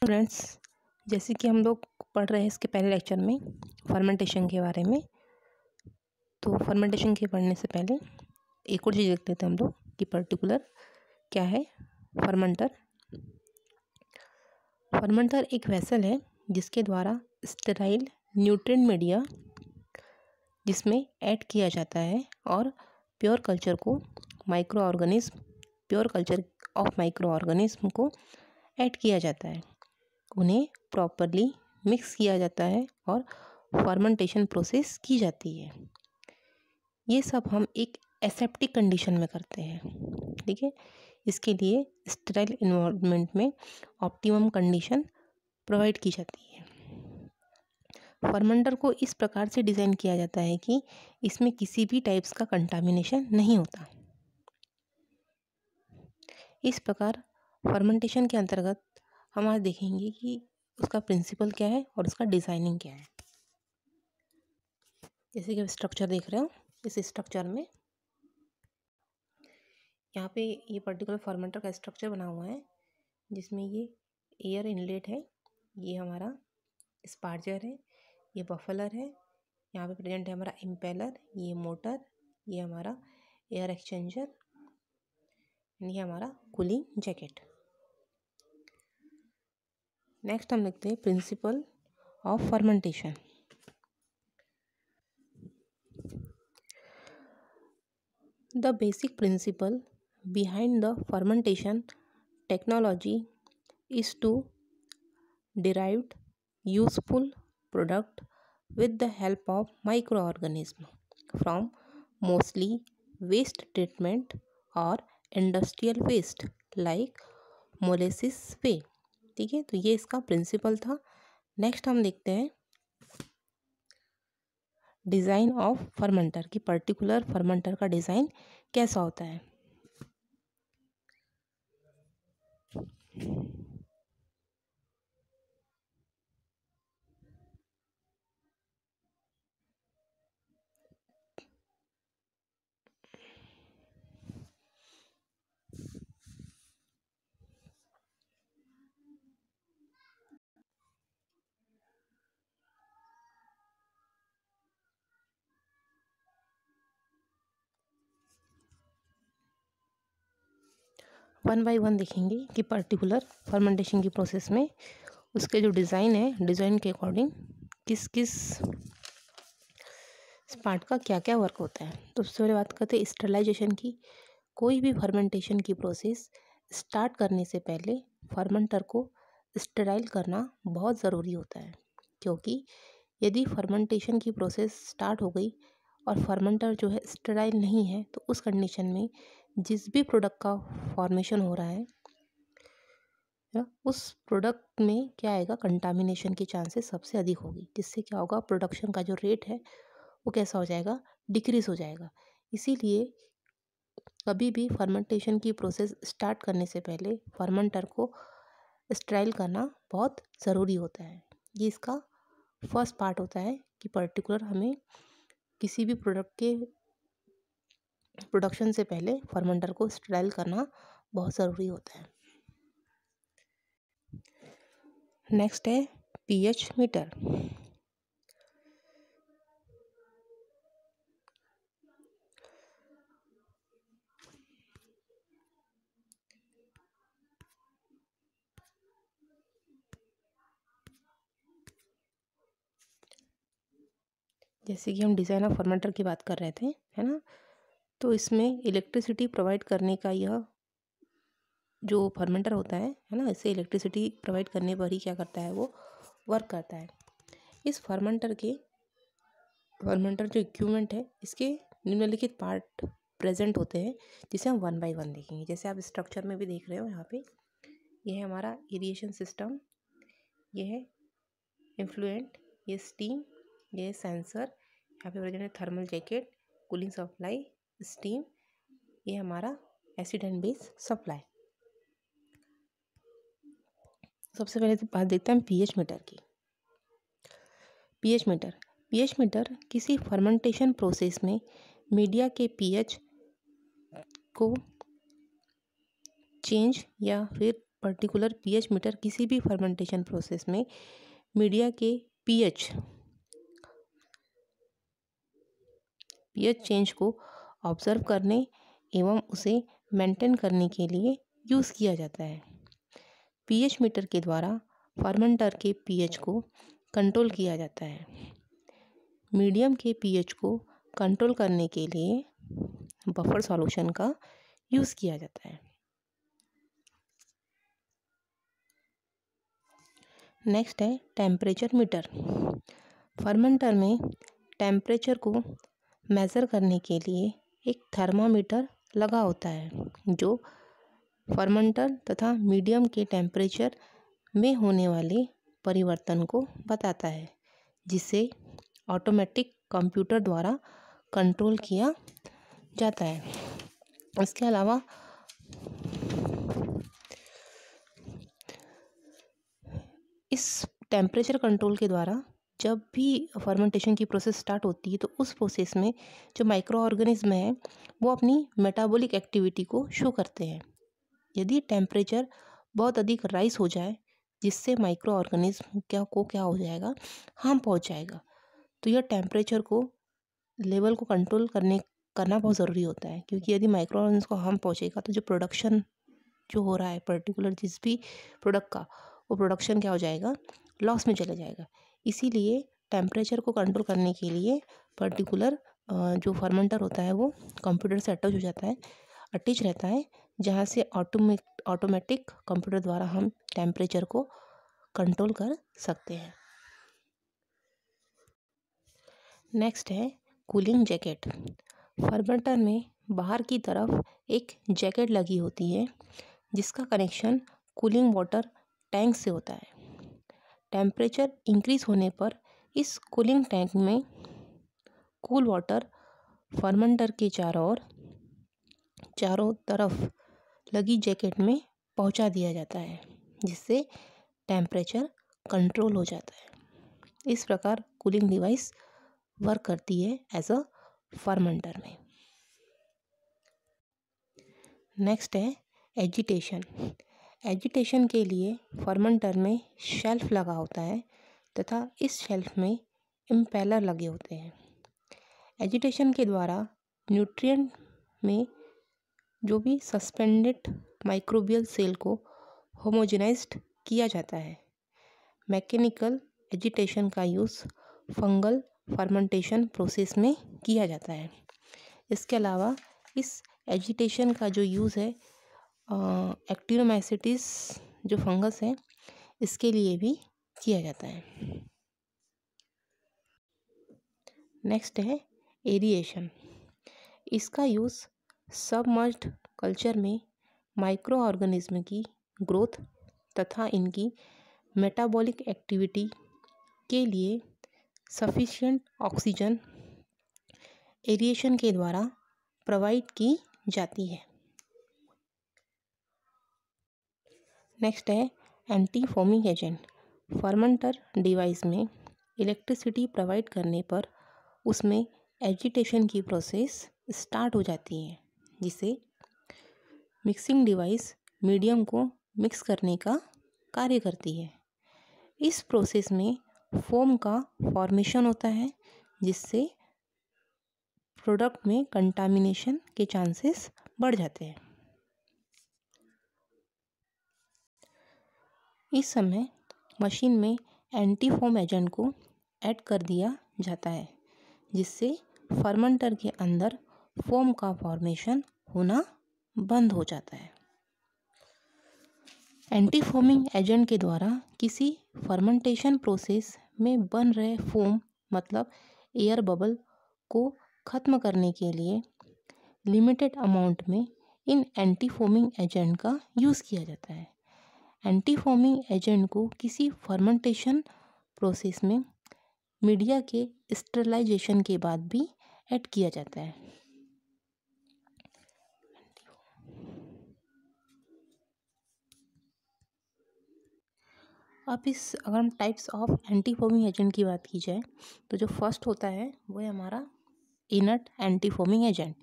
Students, जैसे कि हम लोग पढ़ रहे हैं इसके पहले लेक्चर में फर्मेंटेशन के बारे में। तो फर्मेंटेशन के पढ़ने से पहले एक और चीज़ देख लेते हैं हम लोग कि पर्टिकुलर क्या है फर्मेंटर। फर्मेंटर एक वेसल है जिसके द्वारा स्टेराइल न्यूट्रिएंट मीडिया जिसमें ऐड किया जाता है और pure culture of micro organism को ऐड किया जाता है। उन्हें प्रॉपरली मिक्स किया जाता है और फर्मेंटेशन प्रोसेस की जाती है। ये सब हम एक एसेप्टिक कंडीशन में करते हैं, ठीक है। इसके लिए स्टेराइल इन्वायरमेंट में ऑप्टिमम कंडीशन प्रोवाइड की जाती है। फर्मेंटर को इस प्रकार से डिज़ाइन किया जाता है कि इसमें किसी भी टाइप्स का कंटामिनेशन नहीं होता। इस प्रकार फर्मेंटेशन के अंतर्गत हम आज देखेंगे कि उसका प्रिंसिपल क्या है और उसका डिज़ाइनिंग क्या है। जैसे कि आप स्ट्रक्चर देख रहे हो, इस स्ट्रक्चर में यहाँ पे ये पर्टिकुलर फर्मेंटर का स्ट्रक्चर बना हुआ है जिसमें ये एयर इनलेट है, ये हमारा स्पार्जर है, ये बफलर है, यहाँ पे प्रेजेंट है हमारा इम्पेलर, ये मोटर, ये हमारा एयर एक्सचेंजर, ये हमारा कूलिंग जैकेट। नेक्स्ट हम देखते हैं principle of fermentation. The basic principle behind the fermentation technology is to derive useful product with the help of microorganisms from mostly waste treatment or industrial waste like molasses वे। ठीक है, तो ये इसका principal था। Next हम देखते हैं design of fermenter की पर्टिकुलर फर्मेंटर का डिज़ाइन कैसा होता है। वन बाय वन देखेंगे कि पर्टिकुलर फर्मेंटेशन की प्रोसेस में उसके जो डिज़ाइन है, डिज़ाइन के अकॉर्डिंग किस किस पार्ट का क्या क्या वर्क होता है। तो सबसे पहले बात करते हैं स्टरलाइजेशन की। कोई भी फर्मेंटेशन की प्रोसेस स्टार्ट करने से पहले फर्मेंटर को स्टेराइल करना बहुत ज़रूरी होता है, क्योंकि यदि फर्मेंटेशन की प्रोसेस स्टार्ट हो गई और फर्मेंटर जो है स्टेराइल नहीं है तो उस कंडीशन में जिस भी प्रोडक्ट का फॉर्मेशन हो रहा है उस प्रोडक्ट में क्या आएगा, कंटामिनेशन की चांसेस सबसे अधिक होगी, जिससे क्या होगा, प्रोडक्शन का जो रेट है वो कैसा हो जाएगा, डिक्रीज हो जाएगा। इसीलिए कभी भी फर्मेंटेशन की प्रोसेस स्टार्ट करने से पहले फर्मेंटर को स्टेराइल करना बहुत ज़रूरी होता है। ये इसका फर्स्ट पार्ट होता है कि पर्टिकुलर हमें किसी भी प्रोडक्ट के प्रोडक्शन से पहले फर्मेंटर को स्टेराइल करना बहुत ज़रूरी होता है। नेक्स्ट है पीएच मीटर। जैसे कि हम डिज़ाइन ऑफ फर्मेंटर की बात कर रहे थे, है ना, तो इसमें इलेक्ट्रिसिटी प्रोवाइड करने का यह जो फर्मेंटर होता है ना, इसे इलेक्ट्रिसिटी प्रोवाइड करने पर ही क्या करता है, वो वर्क करता है। इस फर्मेंटर जो इक्विपमेंट है, इसके निम्नलिखित पार्ट प्रेजेंट होते हैं जिसे हम वन बाय वन देखेंगे। जैसे आप स्ट्रक्चर में भी देख रहे हो, यहाँ पे ये है हमारा एरिएशन सिस्टम, ये है इन्फ्लुएंट, ये स्टीम, ये सेंसर, यहाँ पे प्रेजेंट है thermal jacket, cooling supply, steam, ये हमारा एसिड एंड बेस सप्लाई। सबसे पहले तो बात देखते हैं हम पीएच मीटर की। पीएच मीटर किसी फर्मेंटेशन प्रोसेस में मीडिया के पीएच को चेंज या फिर पर्टिकुलर पीएच मीटर किसी भी फर्मेंटेशन प्रोसेस में मीडिया के पीएच चेंज को ऑब्जर्व करने एवं उसे मेंटेन करने के लिए यूज़ किया जाता है। पीएच मीटर के द्वारा फर्मेंटर के पीएच को कंट्रोल किया जाता है। मीडियम के पीएच को कंट्रोल करने के लिए बफर सॉल्यूशन का यूज़ किया जाता है। नेक्स्ट है टेम्परेचर मीटर। फर्मेंटर में टेम्परेचर को मेज़र करने के लिए एक थर्मामीटर लगा होता है जो फर्मेंटर तथा मीडियम के टेम्परेचर में होने वाले परिवर्तन को बताता है, जिसे ऑटोमेटिक कंप्यूटर द्वारा कंट्रोल किया जाता है। इसके अलावा इस टेम्परेचर कंट्रोल के द्वारा जब भी फर्मेंटेशन की प्रोसेस स्टार्ट होती है तो उस प्रोसेस में जो माइक्रो ऑर्गेनिज्म है वो अपनी मेटाबॉलिक एक्टिविटी को शो करते हैं। यदि टेम्परेचर बहुत अधिक राइज हो जाए जिससे माइक्रो ऑर्गेनिज्म क्या हो जाएगा, हार्म पहुंच जाएगा, तो यह टेम्परेचर को लेवल को कंट्रोल करना बहुत ज़रूरी होता है, क्योंकि यदि माइक्रो ऑर्गेनिज्म को हार्म पहुंचेगा तो जो प्रोडक्शन जो हो रहा है पर्टिकुलर जिस भी प्रोडक्ट का, वो प्रोडक्शन क्या हो जाएगा, लॉस में चला जाएगा। इसीलिए टेम्परेचर को कंट्रोल करने के लिए पर्टिकुलर जो फर्मेंटर होता है वो कंप्यूटर से अटैच रहता है, जहाँ से ऑटोमेटिक कंप्यूटर द्वारा हम टेम्परेचर को कंट्रोल कर सकते हैं। नेक्स्ट है कूलिंग जैकेट। फर्मेंटर में बाहर की तरफ एक जैकेट लगी होती है जिसका कनेक्शन कूलिंग वाटर टैंक से होता है। टेम्परेचर इंक्रीज होने पर इस कूलिंग टैंक में कूल वाटर फर्मेंटर के चारों तरफ लगी जैकेट में पहुंचा दिया जाता है, जिससे टेम्परेचर कंट्रोल हो जाता है। इस प्रकार कूलिंग डिवाइस वर्क करती है एज अ फर्मेंटर में। नेक्स्ट है एजिटेशन। एजिटेशन के लिए फर्मेंटर में शेल्फ लगा होता है तथा इस शेल्फ में इम्पेलर लगे होते हैं। एजिटेशन के द्वारा न्यूट्रिएंट में जो भी सस्पेंडेड माइक्रोबियल सेल को होमोजेनाइज्ड किया जाता है। मैकेनिकल एजिटेशन का यूज़ फंगल फर्मेंटेशन प्रोसेस में किया जाता है। इसके अलावा इस एजिटेशन का जो यूज़ है एक्टिनोमाइसीट्स जो फंगस है इसके लिए भी किया जाता है। नेक्स्ट है एरिएशन। इसका यूज़ सबमर्ज्ड कल्चर में माइक्रो ऑर्गेनिज्म की ग्रोथ तथा इनकी मेटाबॉलिक एक्टिविटी के लिए सफिशिएंट ऑक्सीजन एरिएशन के द्वारा प्रोवाइड की जाती है। नेक्स्ट है anti foaming agent. Fermenter device में इलेक्ट्रिसिटी प्रोवाइड करने पर उसमें एजिटेशन की प्रोसेस स्टार्ट हो जाती है, जिसे मिक्सिंग डिवाइस मीडियम को मिक्स करने का कार्य करती है। इस प्रोसेस में फोम का फॉर्मेशन होता है, जिससे प्रोडक्ट में कंटामिनेशन के चांसेस बढ़ जाते हैं। इस समय मशीन में एंटी फोम एजेंट को ऐड कर दिया जाता है, जिससे फर्मेंटर के अंदर फोम का फॉर्मेशन होना बंद हो जाता है। एंटी फोमिंग एजेंट के द्वारा किसी फर्मेंटेशन प्रोसेस में बन रहे फोम मतलब एयर बबल को ख़त्म करने के लिए लिमिटेड अमाउंट में इन एंटी फोमिंग एजेंट का यूज़ किया जाता है। एंटी फोमिंग एजेंट को किसी फर्मेंटेशन प्रोसेस में मीडिया के स्टरलाइजेशन के बाद भी ऐड किया जाता है। अब अगर हम types of anti foaming agent की बात की जाए तो जो फर्स्ट होता है वो है हमारा inert anti foaming agent.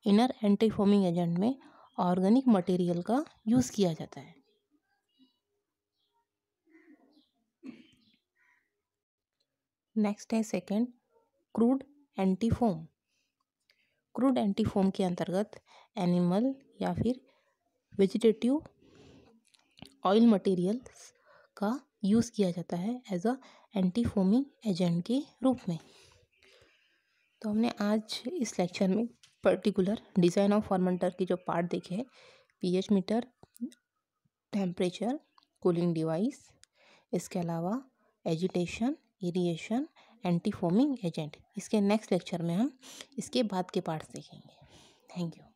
Inner anti foaming agent में ऑर्गेनिक मटेरियल का यूज़ किया जाता है। नेक्स्ट है second, crude antifoam. Crude antifoam के अंतर्गत एनिमल या फिर वेजिटेटिव ऑयल मटेरियल्स का यूज़ किया जाता है एज अ एंटीफोमिंग एजेंट के रूप में। तो हमने आज इस लेक्चर में पर्टिकुलर डिज़ाइन ऑफ फर्मेंटर के जो पार्ट देखे हैं, pH meter, temperature, cooling device, इसके अलावा एजिटेशन, एरिएशन, एंटीफोमिंग एजेंट। इसके नेक्स्ट लेक्चर में हम इसके बाद के पार्ट्स देखेंगे। Thank you.